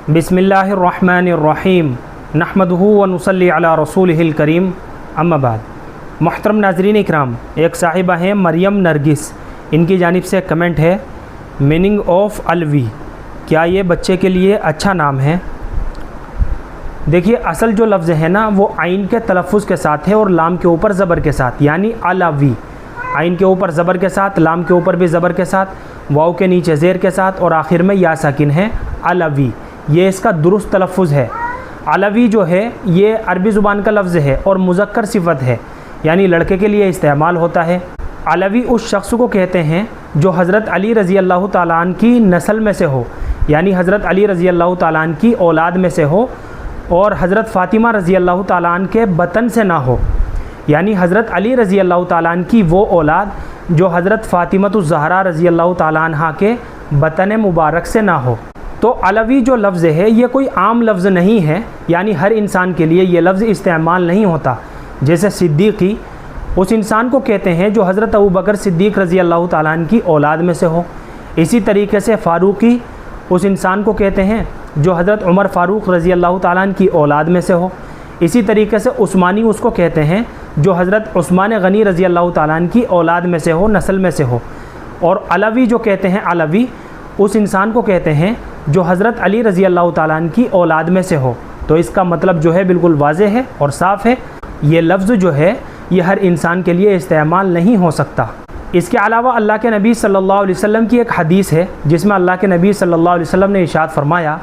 बिस्मिल्लाहिर्रहमानिर्रहीम नहमदुहु व नुसल्ली अला रसूलिहिल करीम अम्मा बाद। मोहतरम नाज़रीन इकराम, एक साहिबा हैं मरियम नरगिस, इनकी जानिब से कमेंट है मीनिंग ऑफ अलवी, क्या ये बच्चे के लिए अच्छा नाम है? देखिए, असल जो लफ्ज़ है ना वो आइन के तलफ़ुज़ के साथ है और लाम के ऊपर ज़बर के साथ, यानी अलवी। आइन के ऊपर ज़बर के साथ, लाम के ऊपर भी ज़बर के साथ, वाव के नीचे ज़ेर के साथ और आखिर में या साकिन है अलवी। ये इसका दुरुस्त तलफ़ुज़ है। अलवी जो है ये अरबी ज़ुबान का लफ्ज़ है और मुज़क्कर सिफ़त है, यानी लड़के के लिए इस्तेमाल होता है। अलवी उस शख्स को कहते हैं जो हज़रत अली रज़ी अल्लाह ताला अन्हु की नस्ल में से हो, यानी हज़रत अली रज़ी अल्लाह ताला अन्हु की औलाद में से हो और हज़रत फ़ातिमा रज़ी अल्लाह ताला अन्हा के बतन से ना हो, यानी हज़रत अली रज़ी अल्लाह ताला अन्हा की वो औलाद जो हज़रत फ़ातिमतुज़ ज़हरा रज़ी अल्लाह ताला अन्हा के बतन मुबारक से ना हो। तो अलवी जो लफ्ज़ है ये कोई आम लफ्ज़ नहीं है, यानी हर इंसान के लिए ये लफ्ज़ इस्तेमाल नहीं होता। जैसे सिद्दीक़ी उस इंसान को कहते हैं जो हज़रत अबू बकर सिद्दीक़ रज़ी अल्लाह ताला अन्हु की औलाद में से हो। इसी तरीके से फ़ारूक़ी उस इंसान को कहते हैं जो हज़रत उमर फ़ारूक़ रज़ी अल्लाह ताला अन्हु की औलाद में से हो। इसी तरीके से उस्मानी उसको कहते हैं जो हज़रत उस्मान गनी रज़ी अल्लाह ताला अन्हु की औलाद में से हो, नस्ल में से हो। और अलवी जो कहते हैं, अलवी उस इंसान को कहते हैं जो हज़रत अली रज़ी अल्लाह ताला अन्हु की औलाद में से हो। तो इसका मतलब जो है बिल्कुल वाज़ेह है और साफ़ है, ये लफ्ज़ जो है ये हर इंसान के लिए इस्तेमाल नहीं हो सकता। इसके अलावा अल्लाह के नबी सल्लल्लाहु अलैहि वसल्लम की एक हदीस है जिसमें अल्लाह के नबी सल्लल्लाहु अलैहि वसल्लम ने इरशाद फरमाया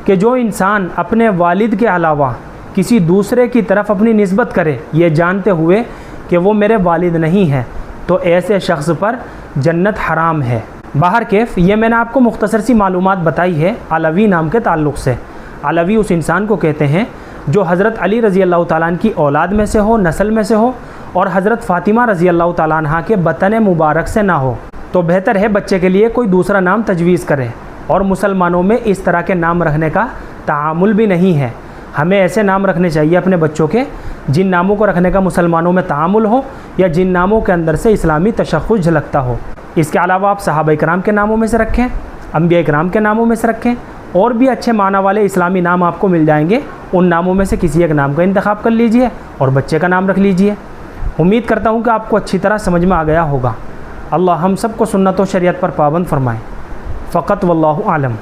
कि जो इंसान अपने वालिद के अलावा किसी दूसरे की तरफ अपनी निस्बत करे ये जानते हुए कि वो मेरे वालिद नहीं हैं, तो ऐसे शख्स पर जन्नत हराम है। बाहर कैफ ये मैंने आपको मुख्तसर सी मालूमात बताई है अलवी नाम के ताल्लुक़ से। अलवी उस इंसान को कहते हैं जो हज़रत अली रज़ी अल्लाह ताला अन्हु की औलाद में से हो, नस्ल में से हो और हज़रत फ़ातिमा रज़ी अल्लाह ताला अन्हा के बतन मुबारक से ना हो। तो बेहतर है बच्चे के लिए कोई दूसरा नाम तजवीज़ करे। और मुसलमानों में इस तरह के नाम रखने का तामुल भी नहीं है। हमें ऐसे नाम रखने चाहिए अपने बच्चों के जिन नामों को रखने का मुसलमानों में तामुल हो या जिन नामों के अंदर से इस्लामी तशख़्ख़ुस झलकता हो। इसके अलावा आप सहाबा इकराम के नामों में से रखें, अंबिया इकराम के नामों में से रखें, और भी अच्छे माना वाले इस्लामी नाम आपको मिल जाएंगे। उन नामों में से किसी एक नाम का इंतखाब कर लीजिए और बच्चे का नाम रख लीजिए। उम्मीद करता हूँ कि आपको अच्छी तरह समझ में आ गया होगा। अल्लाह हम सबको सुन्नत व शरीयत पर पाबंद फरमाए। फ़क़त वल्लाहु आलम।